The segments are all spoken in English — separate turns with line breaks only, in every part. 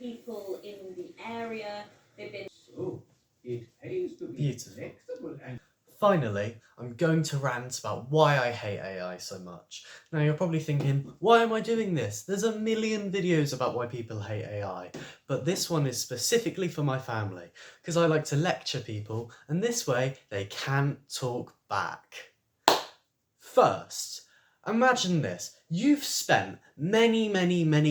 people in the area. They've been...
So, it pays to be
Beautiful.
flexible and...
Finally, I'm going to rant about why I hate AI so much. Now you're probably thinking, why am I doing this? There's a million videos about why people hate AI, but this one is specifically for my family, because I like to lecture people, and this way they can't talk back. First, imagine this. You've spent many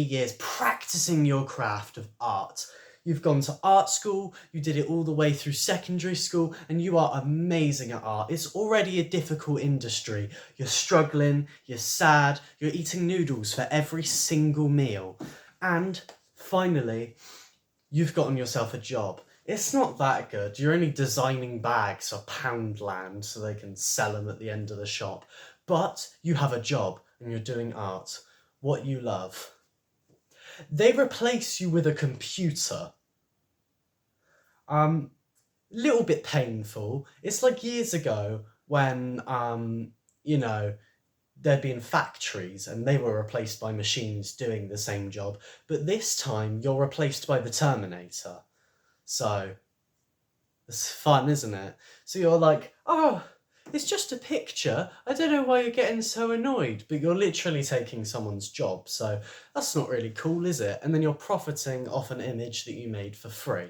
years practicing your craft of art. You've gone to art school, you did it all the way through secondary school, and you are amazing at art. It's already a difficult industry. You're struggling, you're sad, you're eating noodles for every single meal. And finally, you've gotten yourself a job. It's not that good. You're only designing bags for Poundland so they can sell them at the end of the shop. But you have a job and you're doing art, what you love. They replace you with a computer. Little bit painful. It's like years ago when, there'd been factories and they were replaced by machines doing the same job. But this time you're replaced by the Terminator. So, it's fun, isn't it? So you're like, oh, it's just a picture. I don't know why you're getting so annoyed, but you're literally taking someone's job, so that's not really cool, is it? And then you're profiting off an image that you made for free.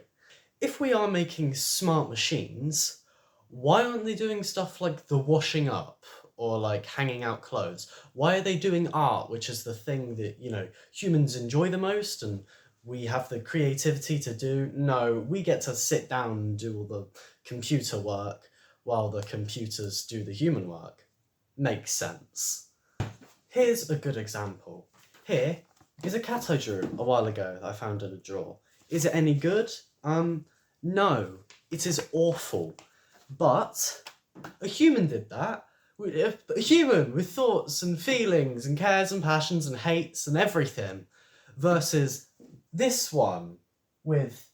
If we are making smart machines, why aren't they doing stuff like the washing up or like hanging out clothes? Why are they doing art, which is the thing that, humans enjoy the most and we have the creativity to do? No, we get to sit down and do all the computer work while the computers do the human work. Makes sense. Here's a good example. Here is a cat I drew a while ago that I found in a drawer. Is it any good? No, it is awful. But a human did that. A human with thoughts and feelings and cares and passions and hates and everything. Versus this one with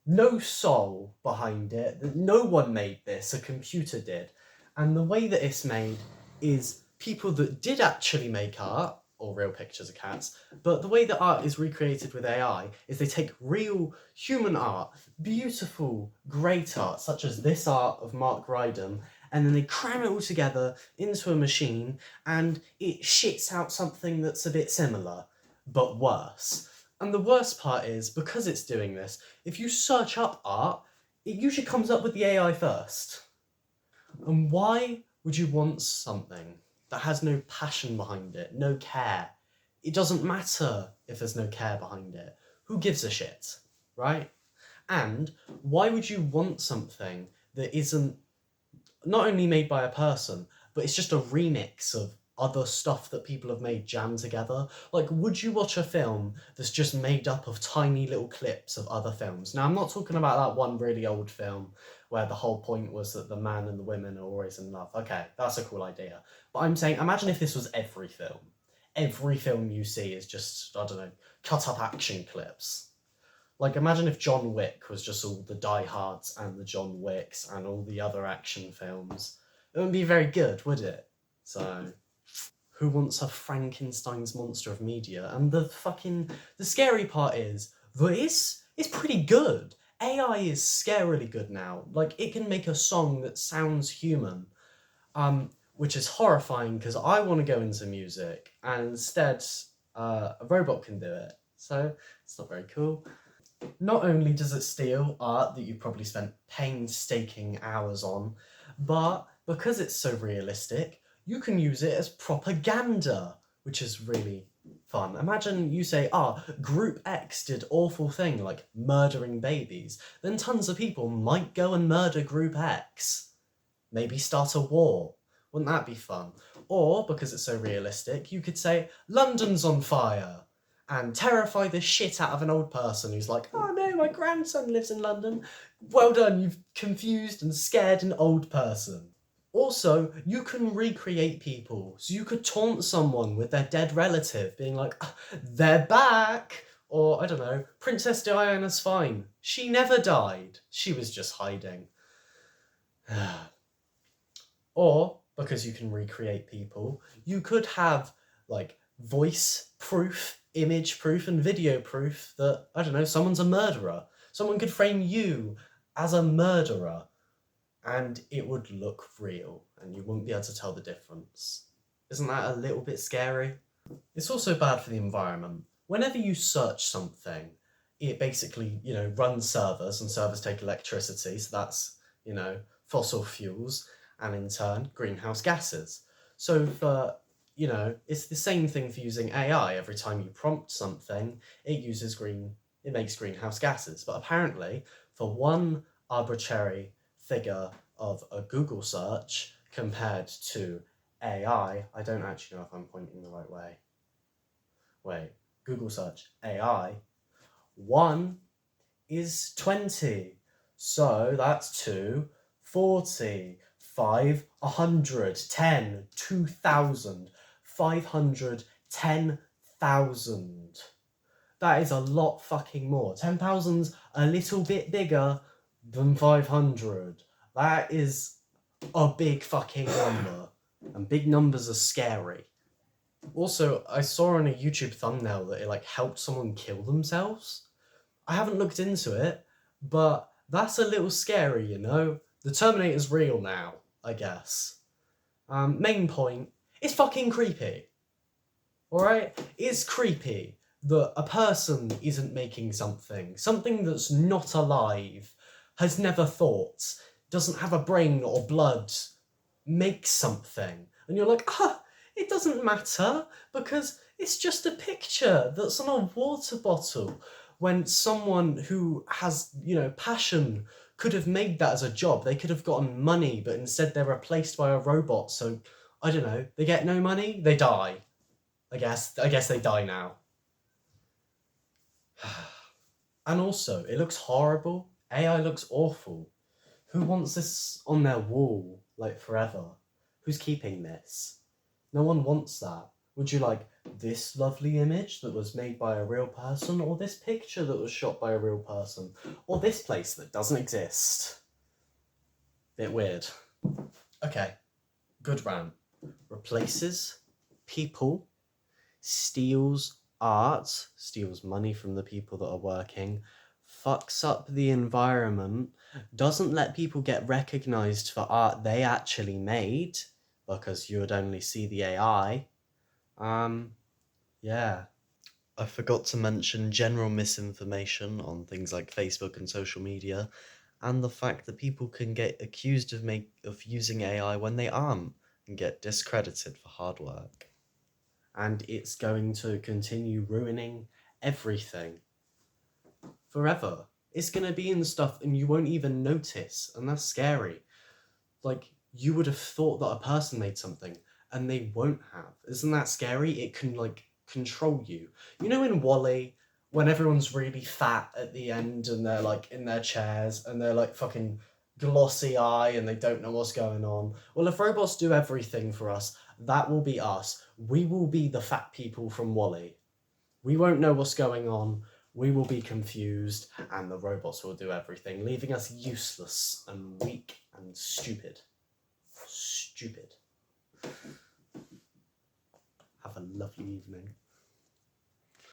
no soul behind it. No one made this, a computer did. And the way that it's made is people that did actually make art, or real pictures of cats, but the way that art is recreated with AI is they take real human art, beautiful, great art, such as this art of Mark Rydam, and then they cram it all together into a machine, and it shits out something that's a bit similar, but worse. And the worst part is, because it's doing this, if you search up art, it usually comes up with the AI first. And why would you want something that has no passion behind it, no care? It doesn't matter if there's no care behind it. Who gives a shit, right? And why would you want something that isn't not only made by a person, but it's just a remix of other stuff that people have made jammed together? Like, would you watch a film that's just made up of tiny little clips of other films? Now, I'm not talking about that one really old film where the whole point was that the man and the women are always in love. Okay, that's a cool idea. But I'm saying, imagine if this was every film. Every film you see is just, I don't know, cut up action clips. Like, imagine if John Wick was just all the Die Hards and the John Wicks and all the other action films. It wouldn't be very good, would it? So, who wants a Frankenstein's monster of media? And the scary part is that it's pretty good. AI is scarily good now. Like, it can make a song that sounds human, which is horrifying because I want to go into music, and instead a robot can do it. So it's not very cool. Not only does it steal art that you probably spent painstaking hours on, but because it's so realistic, you can use it as propaganda, which is really fun. Imagine you say, Group X did awful thing like murdering babies. Then tons of people might go and murder Group X. Maybe start a war. Wouldn't that be fun? Or, because it's so realistic, you could say, London's on fire, and terrify the shit out of an old person who's like, oh no, my grandson lives in London. Well done, you've confused and scared an old person. Also, you can recreate people. So you could taunt someone with their dead relative, being like, they're back! Or, I don't know, Princess Diana's fine. She never died. She was just hiding. Or, because you can recreate people, you could have, like, voice proof, image proof, and video proof that, I don't know, someone's a murderer. Someone could frame you as a murderer and it would look real and you wouldn't be able to tell the difference. Isn't that a little bit scary? It's also bad for the environment. Whenever you search something, it basically, runs servers, and servers take electricity, so that's, fossil fuels, and in turn, greenhouse gases. So for, it's the same thing for using AI. Every time you prompt something, it makes greenhouse gases. But apparently, for one arbitrary figure of a Google search compared to AI, I don't actually know if I'm pointing the right way. Wait, Google search AI, 1 is 20. So that's 2, 40, 5, 100, 10, 2,000, 500, 10,000. That is a lot fucking more. 10,000's a little bit bigger than 500. That is a big fucking number. And big numbers are scary. Also, I saw on a YouTube thumbnail that it helped someone kill themselves. I haven't looked into it, but that's a little scary, The Terminator's real now, I guess. Main point, it's fucking creepy. Alright? It's creepy that a person isn't making something that's not alive, has never thought, doesn't have a brain or blood, makes something. And you're like, it doesn't matter because it's just a picture that's on a water bottle. When someone who has, passion could have made that as a job. They could have gotten money, but instead they're replaced by a robot. So, I don't know, they get no money, they die. I guess they die now. And also, it looks horrible. AI looks awful. Who wants this on their wall, forever? Who's keeping this? No one wants that. Would you like this lovely image that was made by a real person, or this picture that was shot by a real person, or this place that doesn't exist? Bit weird. Okay, good rant. Replaces people, steals art, steals money from the people that are working, fucks up the environment, doesn't let people get recognised for art they actually made, because you would only see the AI. Yeah. I forgot to mention general misinformation on things like Facebook and social media, and the fact that people can get accused of using AI when they aren't, and get discredited for hard work. And it's going to continue ruining everything. Forever. It's going to be in stuff and you won't even notice, and that's scary. You would have thought that a person made something, and they won't have. Isn't that scary? It can, control you. In WALL-E, when everyone's really fat at the end, and they're, in their chairs, and they're, fucking glossy eye, and they don't know what's going on. Well, if robots do everything for us, that will be us. We will be the fat people from WALL-E. We won't know what's going on. We will be confused, and the robots will do everything, leaving us useless and weak and stupid. Stupid. Have a lovely evening.